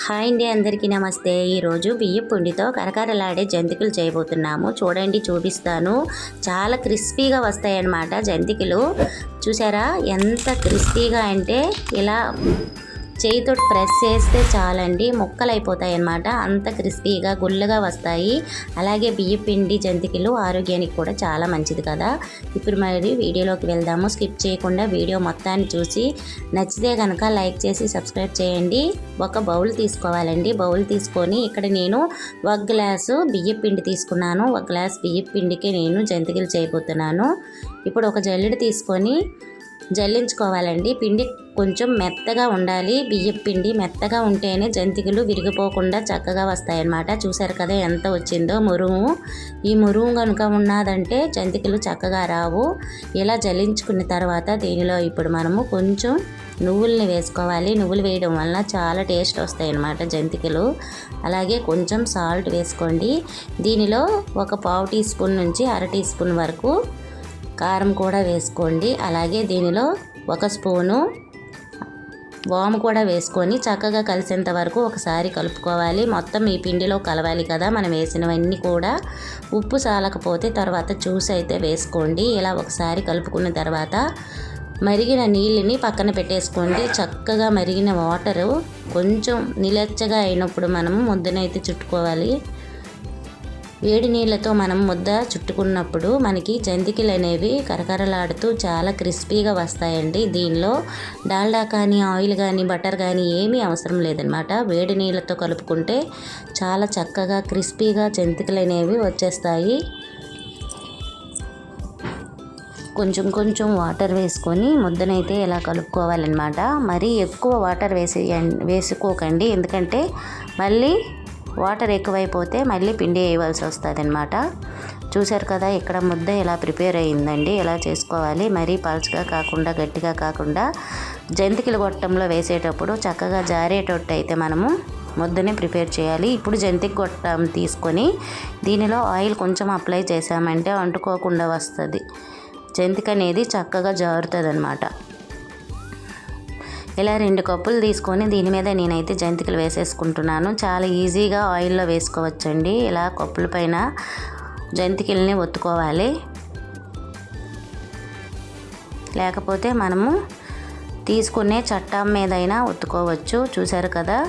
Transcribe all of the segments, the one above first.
Hi అండి, అందరికీ నమస్తే. ఈరోజు బియ్యం పిండితో కరకరలాడే జంతికలు చేయబోతున్నాము. చూడండి, చూపిస్తాను. చాలా క్రిస్పీగా వస్తాయన్నమాట జంతికలు. చూసారా ఎంత క్రిస్పీగా అంటే ఇలా చేయితో ప్రెస్ చేస్తే చాలండి, ముక్కలు అయిపోతాయి అన్నమాట. అంత క్రిస్పీగా గుల్లగా వస్తాయి. అలాగే బియ్యం పిండి జంతికలు ఆరోగ్యానికి కూడా చాలా మంచిది కదా. ఇప్పుడు మరి వీడియోలోకి వెళ్దాము. స్కిప్ చేయకుండా వీడియో మొత్తాన్ని చూసి నచ్చితే కనుక లైక్ చేసి సబ్స్క్రైబ్ చేయండి. ఒక బౌల్ తీసుకోవాలండి. బౌల్ తీసుకొని ఇక్కడ నేను 1 గ్లాసు బియ్యం పిండి తీసుకున్నాను. 1 గ్లాస్ బియ్యం పిండికి నేను జంతికలు చేయబోతున్నాను. ఇప్పుడు ఒక జల్లెడ తీసుకొని జల్లించుకోవాలండి. పిండి కొంచెం మెత్తగా ఉండాలి. బియ్యం పిండి మెత్తగా ఉంటేనే జంతికలు విరిగిపోకుండా చక్కగా వస్తాయన్నమాట. చూసారు కదా ఎంత వచ్చిందో మురుము. ఈ మురుము కనుక ఉన్నదంటే జంతికలు చక్కగా రావు. ఇలా జల్లించుకున్న తర్వాత దీనిలో ఇప్పుడు మనము కొంచెం నువ్వుల్ని వేసుకోవాలి. నువ్వులు వేయడం వల్ల చాలా టేస్ట్ వస్తాయి అన్నమాట జంతికలు. అలాగే కొంచెం సాల్ట్ వేసుకోండి. దీనిలో ఒక పావు టీ స్పూన్ నుంచి 1/2 టీ స్పూన్ వరకు కారం కూడా వేసుకోండి. అలాగే దీనిలో 1 స్పూను వాము కూడా వేసుకొని చక్కగా కలిసేంత వరకు ఒకసారి కలుపుకోవాలి. మొత్తం ఈ పిండిలో కలవాలి కదా మనం వేసినవన్నీ కూడా. ఉప్పు చాలకపోతే తర్వాత చూసి అయితే వేసుకోండి. ఇలా ఒకసారి కలుపుకున్న తర్వాత మరిగిన నీళ్ళని పక్కన పెట్టేసుకోండి. చక్కగా మరిగిన వాటరు కొంచెం నిలెచ్చగా అయినప్పుడు మనము ముద్దనైతే చుట్టుకోవాలి. వేడి నీళ్ళతో మనం ముద్ద చుట్టుకున్నప్పుడు మనకి జంతికలు అనేవి కరకరలాడుతూ చాలా క్రిస్పీగా వస్తాయండి. దీనిలో డాల్డా కానీ ఆయిల్ కానీ బటర్ కానీ ఏమీ అవసరం లేదనమాట. వేడి నీళ్ళతో కలుపుకుంటే చాలా చక్కగా క్రిస్పీగా జంతికలు అనేవి వచ్చేస్తాయి. కొంచెం వాటర్ వేసుకొని ముద్దనైతే ఇలా కలుపుకోవాలన్నమాట. మరీ ఎక్కువ వాటర్ వేసుకోకండి, ఎందుకంటే మళ్ళీ వాటర్ ఎక్కువైపోతే మళ్ళీ పిండి వేయవలసి వస్తుంది అనమాట. చూసారు కదా ఇక్కడ ముద్ద ఎలా ప్రిపేర్ అయ్యిందండి. ఎలా చేసుకోవాలి, మరీ పల్చగా కాకుండా గట్టిగా కాకుండా జంతికల గొట్టంలో వేసేటప్పుడు చక్కగా జారేటట్టు అయితే మనము ముద్దని ప్రిపేర్ చేయాలి. ఇప్పుడు జంతిక గొట్టం తీసుకొని దీనిలో ఆయిల్ కొంచెం అప్లై చేసామంటే అంటుకోకుండా వస్తుంది. జంతిక అనేది చక్కగా జారుతుంది అనమాట. ఇలా 2 కప్పులు తీసుకొని దీని మీద నేనైతే జంతికలు వేసేసుకుంటున్నాను. చాలా ఈజీగా ఆయిల్లో వేసుకోవచ్చండి. ఇలా కప్పుల పైన జంతికల్ని ఒత్తుకోవాలి. లేకపోతే మనము తీసుకునే చట్టం మీదైనా ఒత్తుకోవచ్చు. చూసారు కదా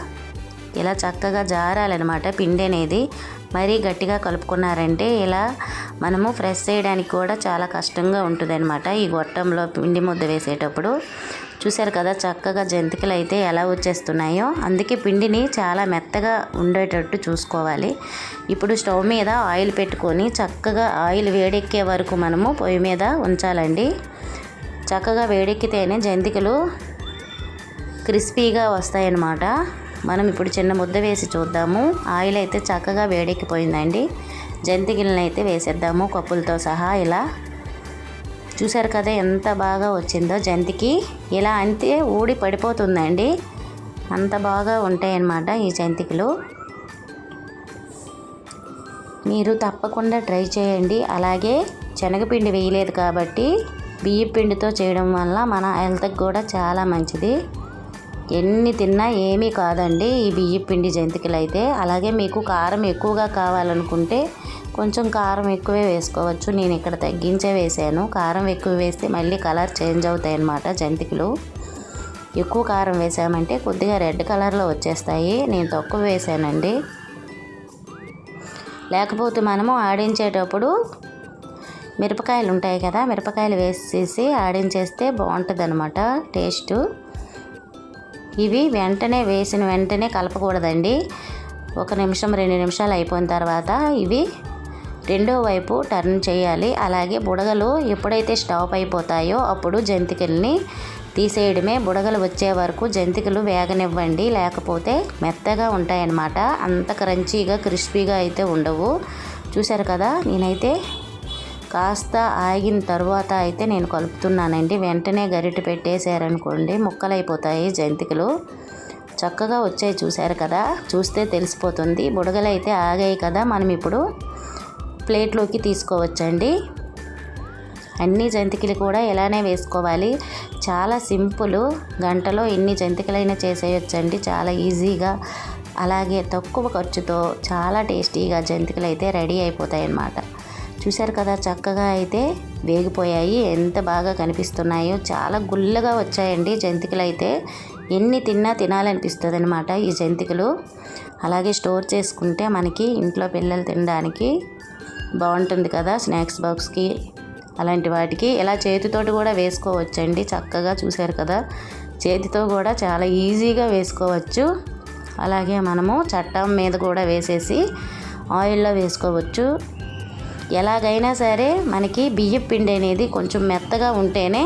ఇలా చక్కగా జారాలన్నమాట పిండి అనేది. మరీ గట్టిగా కలుపుకున్నారంటే ఇలా మనము ప్రెస్ చేయడానికి కూడా చాలా కష్టంగా ఉంటుంది అనమాట ఈ గొట్టంలో పిండి ముద్ద వేసేటప్పుడు. చూసారు కదా చక్కగా జంతికలు అయితే ఎలా వచ్చేస్తున్నాయో. అందుకే పిండిని చాలా మెత్తగా ఉండేటట్టు చూసుకోవాలి. ఇప్పుడు స్టవ్ మీద ఆయిల్ పెట్టుకొని చక్కగా ఆయిల్ వేడెక్కే వరకు మనము పొయ్యి మీద ఉంచాలండి. చక్కగా వేడెక్కితేనే జంతికలు క్రిస్పీగా వస్తాయన్నమాట. మనం ఇప్పుడు చిన్న ముద్ద వేసి చూద్దాము. ఆయిల్ అయితే చక్కగా వేడెక్కిపోయిందండి. జంతికలను అయితే వేసేద్దాము కప్పులతో సహా. ఇలా చూసారు కదా ఎంత బాగా వచ్చిందో జంతికి. ఇలా అంటే ఊడి పడిపోతుందండి, అంత బాగా ఉంటాయన్నమాట ఈ జంతికలు. మీరు తప్పకుండా ట్రై చేయండి. అలాగే శనగపిండి వేయలేదు కాబట్టి బియ్యం పిండితో చేయడం వల్ల మన హెల్త్కి కూడా చాలా మంచిది. ఎన్ని తిన్నా ఏమీ కాదండి ఈ బియ్యం పిండి జంతికలు అయితే. అలాగే మీకు కారం ఎక్కువగా కావాలనుకుంటే కొంచెం కారం ఎక్కువే వేసుకోవచ్చు. నేను ఇక్కడ తగ్గించే వేసాను. కారం ఎక్కువ వేస్తే మళ్ళీ కలర్ చేంజ్ అవుతాయి అన్నమాట జంతికలు. ఎక్కువ కారం వేసామంటే కొద్దిగా రెడ్ కలర్లో వచ్చేస్తాయి. నేను తక్కువ వేసానండి. లేకపోతే మనము ఆడించేటప్పుడు మిరపకాయలు ఉంటాయి కదా, మిరపకాయలు వేసేసి ఆడించేస్తే బాగుంటుంది అనమాట టేస్ట్. ఇవి వెంటనే వేసిన వెంటనే కలపకూడదండి. 1 నిమిషం 2 నిమిషాలు అయిపోయిన తర్వాత ఇవి రెండో వైపు టర్న్ చేయాలి. అలాగే బుడగలు ఎప్పుడైతే స్టవ్ అయిపోతాయో అప్పుడు జంతికల్ని తీసేయడమే. బుడగలు వచ్చే వరకు జంతికలు వేగనివ్వండి, లేకపోతే మెత్తగా ఉంటాయన్నమాట. అంత క్రంచీగా క్రిస్పీగా అయితే ఉండవు. చూసారు కదా నేనైతే కాస్త ఆగిన తర్వాత అయితే నేను కలుపుతున్నానండి. వెంటనే గరిటె పెట్టేశారనుకోండి ముక్కలైపోతాయి జంతికలు. చక్కగా వచ్చాయి చూసారు కదా, చూస్తే తెలిసిపోతుంది. బుడగలు అయితే ఆగాయి కదా. మనం ఇప్పుడు ప్లేట్లోకి తీసుకోవచ్చండి. అన్ని జంతికలు కూడా ఇలానే వేసుకోవాలి. చాలా సింపుల్. గంటలో ఎన్ని జంతికలైనా చేసేయచ్చండి చాలా ఈజీగా. అలాగే తక్కువ ఖర్చుతో చాలా టేస్టీగా జంతికలు అయితే రెడీ అయిపోతాయి అన్నమాట. చూశారు కదా, చక్కగా అయితే వేగిపోయాయి. ఎంత బాగా కనిపిస్తున్నాయో, చాలా గుల్లగా వచ్చాయండి జంతికలు అయితే. ఎన్ని తిన్నా తినాలనిపిస్తుంది అనమాట ఈ జంతికలు. అలాగే స్టోర్ చేసుకుంటే మనకి ఇంట్లో పిల్లలు తినడానికి బాగుంటుంది కదా, స్నాక్స్ బాక్స్కి అలాంటి వాటికి. ఇలా చేతితోటి కూడా వేసుకోవచ్చండి చక్కగా. చూశారు కదా, చేతితో కూడా చాలా ఈజీగా వేసుకోవచ్చు. అలాగే మనము చట్టం మీద కూడా వేసేసి ఆయిల్లో వేసుకోవచ్చు. ఎలాగైనా సరే మనకి బియ్యం పిండి అనేది కొంచెం మెత్తగా ఉంటేనే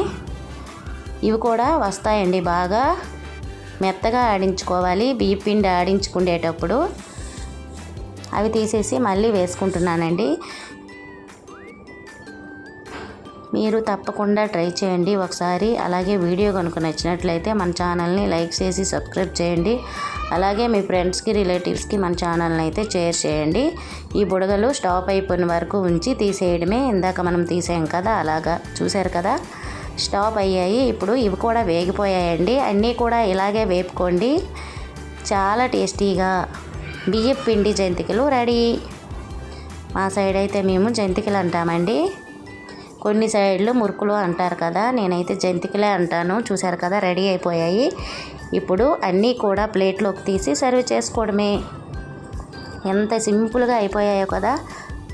ఇవి కూడా వస్తాయండి. బాగా మెత్తగా ఆడించుకోవాలి. బియ్యం పిండి ఆడించుకునేటప్పుడు అవి తీసేసి మళ్ళీ వేసుకుంటున్నానండి. మీరు తప్పకుండా ట్రై చేయండి ఒకసారి. అలాగే వీడియో కనుక నచ్చినట్లయితే మన ఛానల్ని లైక్ చేసి సబ్స్క్రైబ్ చేయండి. అలాగే మీ ఫ్రెండ్స్కి, రిలేటివ్స్కి మన ఛానల్ని అయితే షేర్ చేయండి. ఈ బుడగలు స్టాప్ అయిపోయిన వరకు ఉంచి తీసేయడమే. ఇందాక మనం తీసాం కదా, అలాగా. చూశారు కదా, స్టాప్ అయ్యాయి. ఇప్పుడు ఇవి కూడా వేగిపోయాయండి. అన్నీ కూడా ఇలాగే వేపుకోండి. చాలా టేస్టీగా బియ్యం పిండి జంతికలు రెడీ. మా సైడ్ అయితే మేము జంతికలు అంటామండి. కొన్ని సైడ్లు మురుకులు అంటారు కదా, నేనైతే జంతికలే అంటాను. చూశారు కదా, రెడీ అయిపోయాయి. ఇప్పుడు అన్నీ కూడా ప్లేట్లోకి తీసి సర్వ్ చేసుకోవడమే. ఎంత సింపుల్గా అయిపోయాయో కదా.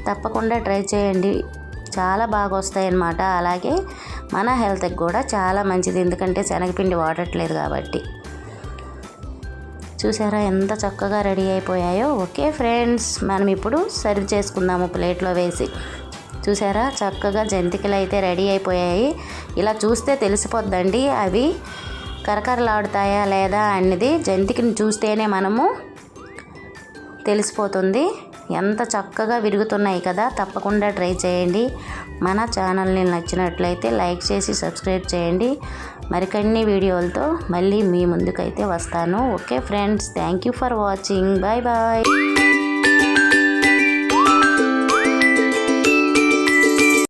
తప్పకుండా ట్రై చేయండి, చాలా బాగా వస్తాయి అన్నమాట. అలాగే మన హెల్త్కి కూడా చాలా మంచిది, ఎందుకంటే శనగపిండి వాడట్లేదు కాబట్టి. చూసారా ఎంత చక్కగా రెడీ అయిపోయాయో. ఓకే ఫ్రెండ్స్, మనం ఇప్పుడు సర్వ్ చేసుకుందాము ప్లేట్లో వేసి. చూసారా, చక్కగా జంతికలు అయితే రెడీ అయిపోయాయి. ఇలా చూస్తే తెలిసిపోద్దండి అవి కరకరలాడుతాయా లేదా అన్నది. జంతికని చూస్తేనే మనము తెలిసిపోతుంది. ఎంత చక్కగా విరుగుతున్నాయి కదా. తప్పకుండా ట్రై చేయండి. మన ఛానల్ని నచ్చినట్లయితే లైక్ చేసి సబ్స్క్రైబ్ చేయండి. మరికొన్ని వీడియోలతో మళ్ళీ మీ ముందుకైతే వస్తాను. Okay friends, thank you for watching. Bye bye.